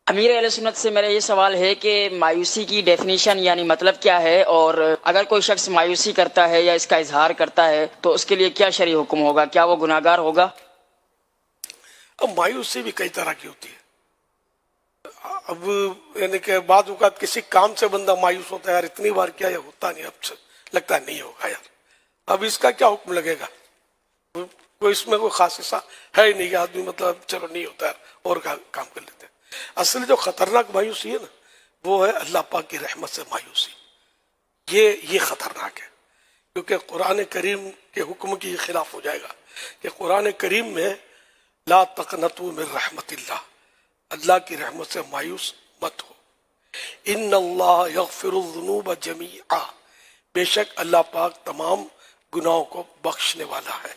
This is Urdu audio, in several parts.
امیر اہل سنت سے میرا یہ سوال ہے کہ مایوسی کی ڈیفینیشن یعنی مطلب کیا ہے، اور اگر کوئی شخص مایوسی کرتا ہے یا اس کا اظہار کرتا ہے تو اس کے لیے کیا شرعی حکم ہوگا؟ کیا وہ گناہ گار ہوگا؟ اب مایوسی بھی کئی طرح کی ہوتی ہے. اب یعنی کہ بعض اوقات کسی کام سے بندہ مایوس ہوتا ہے، یار اتنی بار کیا یہ ہوتا نہیں، اب سے لگتا ہے نہیں ہوگا یار، اب اس کا کیا حکم لگے گا؟ کوئی اس میں کوئی خاص حصہ ہے ہی نہیں کہ آدمی مطلب چلو نہیں ہوتا ہے اور کام کر لیتے ہیں. اصل جو خطرناک مایوسی ہے نا، وہ ہے اللہ پاک کی رحمت سے مایوسی. یہ خطرناک ہے، کیونکہ قرآن کریم کے حکم کی خلاف ہو جائے گا کہ قرآن کریم میں لا تقنطوا من رحمت اللہ، اللہ کی رحمت سے مایوس مت ہو. ان اللہ یغفر الذنوب جمیعا، بے شک اللہ پاک تمام گناہوں کو بخشنے والا ہے.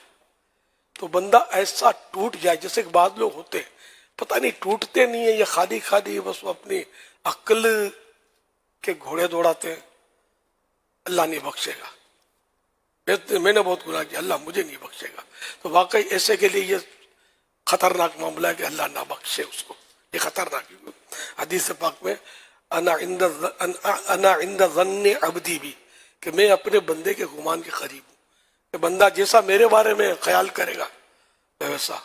تو بندہ ایسا ٹوٹ جائے، جیسے کہ بعض لوگ ہوتے ہیں پتہ نہیں ٹوٹتے نہیں ہیں، یہ خالی خالی بس وہ اپنی عقل کے گھوڑے دوڑاتے ہیں، اللہ نہیں بخشے گا، میں نے بہت گناہ کیا، اللہ مجھے نہیں بخشے گا. تو واقعی ایسے کے لیے یہ خطرناک معاملہ ہے کہ اللہ نہ بخشے اس کو. یہ خطرناک ہے. حدیث پاک میں انا عند ظن عبدی بھی، کہ میں اپنے بندے کے گمان کے قریب ہوں، کہ بندہ جیسا میرے بارے میں خیال کرے گا میں ویسا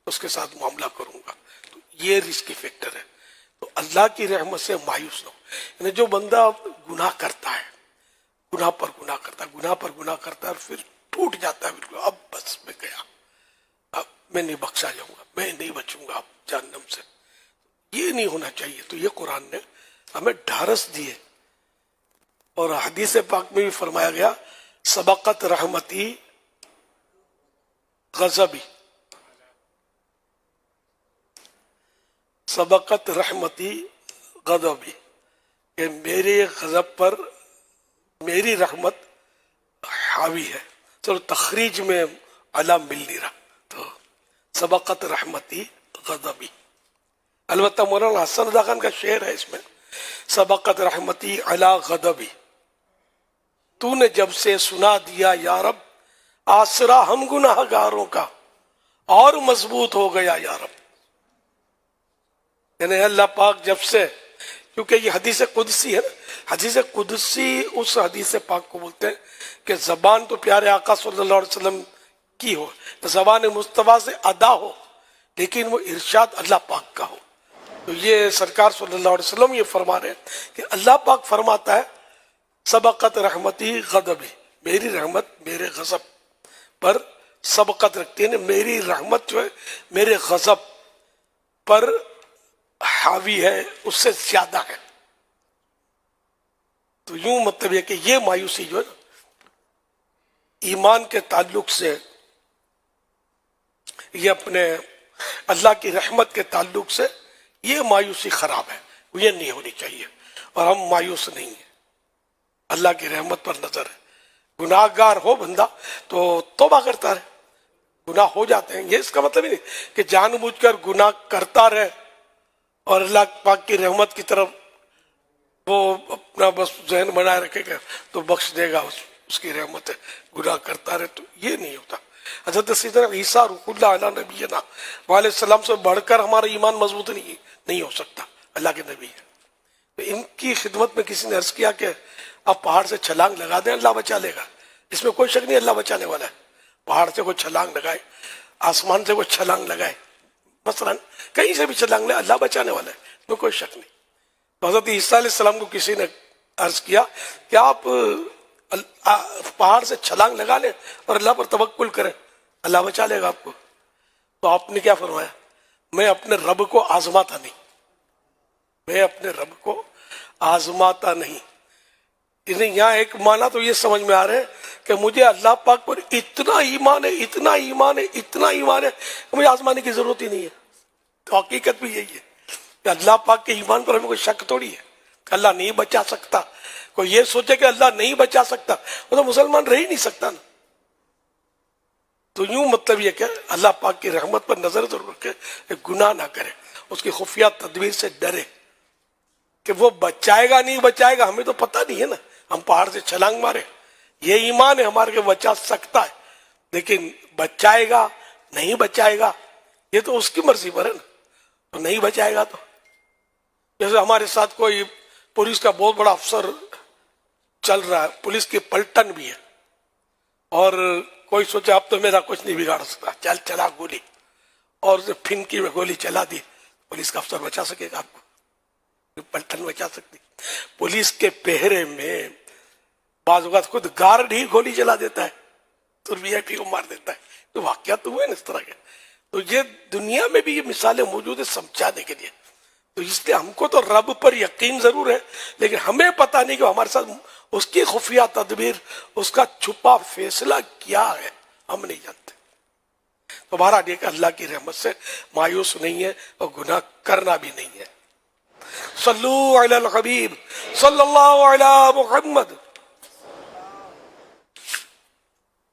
اس کے ساتھ معاملہ کروں گا. تو یہ رسکی فیکٹر ہے. تو اللہ کی رحمت سے مایوس نہ ہو. یعنی جو بندہ گناہ کرتا ہے، گناہ پر گناہ کرتا ہے، گناہ پر گناہ کرتا ہے اور پھر ٹوٹ جاتا ہے بالکل، اب بس میں گیا، اب میں نہیں بخشا جاؤں گا، میں نہیں بچوں گا اب جہنم سے، یہ نہیں ہونا چاہیے. تو یہ قرآن نے ہمیں ڈھارس دیے. اور حدیث پاک میں بھی فرمایا گیا سبقت رحمتی غضبی، سبقت رحمتی غضبی، کہ میرے غضب پر میری رحمت حاوی ہے. چلو تخریج میں علام مل نہیں رہا، تو سبقت رحمتی غضبی. البتہ مولانا حسن رضا خان کا شعر ہے اس میں، سبقت رحمتی علی غضبی، تو نے جب سے سنا دیا یا رب، آسرا ہم گناہ گاروں کا اور مضبوط ہو گیا یا رب. یعنی اللہ پاک جب سے، کیونکہ یہ حدیث قدسی ہے نا، حدیث قدسی اس حدیث پاک کو بولتے ہیں کہ زبان تو پیارے آقا صلی اللہ علیہ وسلم کی ہو، زبان مصطفیٰ سے ادا ہو، لیکن وہ ارشاد اللہ پاک کا ہو. تو یہ سرکار صلی اللہ علیہ وسلم یہ فرما رہے ہیں کہ اللہ پاک فرماتا ہے سبقت رحمتی غضبی، میری رحمت میرے غضب پر سبقت رکھتی ہے، میری رحمت جو ہے میرے غضب پر حاوی ہے، اس سے زیادہ ہے. تو یوں مطلب یہ کہ یہ مایوسی جو ہے نا ایمان کے تعلق سے، یہ اپنے اللہ کی رحمت کے تعلق سے یہ مایوسی خراب ہے، یہ نہیں ہونی چاہیے. اور ہم مایوس نہیں ہیں، اللہ کی رحمت پر نظر ہے. گناہ گار ہو بندہ تو توبہ کرتا رہے، گناہ ہو جاتے ہیں، یہ اس کا مطلب ہی نہیں کہ جان بوجھ کر گناہ کرتا رہے اور اللہ پاک کی رحمت کی طرف وہ اپنا بس ذہن بنائے رکھے گا تو بخش دے گا، اس کی رحمت ہے. گناہ کرتا رہے تو یہ نہیں ہوتا. حضرت سیدنا عیسیٰ روح اللہ علیہ نبینا علیہ السلام سے بڑھ کر ہمارا ایمان مضبوط نہیں ہو سکتا، اللہ کے نبی ہے. تو ان کی خدمت میں کسی نے عرض کیا کہ آپ پہاڑ سے چھلانگ لگا دیں اللہ بچا لے گا. اس میں کوئی شک نہیں اللہ بچانے والا ہے. پہاڑ سے کوئی چھلانگ لگائے، آسمان سے کوئی چھلانگ لگائے، مثلا کہیں سے بھی چھلانگ لے، اللہ بچانے والا ہے، اس میں کوئی شک نہیں. تو حضرت عیسیٰ علیہ السلام کو کسی نے عرض کیا کہ آپ پہاڑ سے چھلانگ لگا لیں اور اللہ پر توکل کریں، اللہ بچا لے گا آپ کو. تو آپ نے کیا فرمایا؟ میں اپنے رب کو آزماتا نہیں، میں اپنے رب کو آزماتا نہیں. یہاں ایک معنی تو یہ سمجھ میں آ رہا ہے کہ مجھے اللہ پاک پر اتنا ایمان ہے، اتنا ایمان ہے، اتنا ایمان ہے کہ مجھے آزمانے کی ضرورت ہی نہیں ہے. تو حقیقت بھی یہی ہے کہ اللہ پاک کے ایمان پر ہمیں کوئی شک تھوڑی ہے کہ اللہ نہیں بچا سکتا. کوئی یہ سوچے کہ اللہ نہیں بچا سکتا وہ تو مسلمان رہ ہی نہیں سکتا نا. تو یوں مطلب یہ کہ اللہ پاک کی رحمت پر نظر ضرور رکھے، گناہ نہ کرے، اس کی خفیہ تدبیر سے ڈرے کہ وہ بچائے گا نہیں بچائے گا ہمیں تو پتہ نہیں ہے نا. ہم پہاڑ سے چھلانگ مارے، یہ ایمان ہے ہمارے کہ بچا سکتا ہے، لیکن بچائے گا نہیں بچائے گا یہ تو اس کی مرضی پر ہے نا. تو نہیں بچائے گا تو جیسے ہمارے ساتھ کوئی پولیس کا بہت بڑا افسر چل رہا ہے، پولیس کی پلٹن بھی ہے، اور کوئی سوچے اب تو میرا کچھ نہیں بگاڑ سکتا، چل چلا گولی، اور پھنکی میں گولی چلا دی، پولیس کا افسر بچا سکے گا آپ کو؟ پلٹن بچا سکتی؟ پولیس کے پہرے میں بعض اوقات خود گارڈ ہی گولی چلا دیتا ہے تو وی آئی پی کو مار دیتا ہے، تو واقعات ہوئے نا اس طرح کے. تو یہ دنیا میں بھی یہ مثالیں موجود ہیں سمجھانے کے لیے. تو اس لیے ہم کو تو رب پر یقین ضرور ہے، لیکن ہمیں پتہ نہیں کہ ہمارے ساتھ اس کی خفیہ تدبیر، اس کا چھپا فیصلہ کیا ہے، ہم نہیں جانتے. تو بہرحال یہ کہ اللہ کی رحمت سے مایوس نہیں ہے اور گناہ کرنا بھی نہیں ہے. صلو علی الحبیب صلی اللہ علی محمد.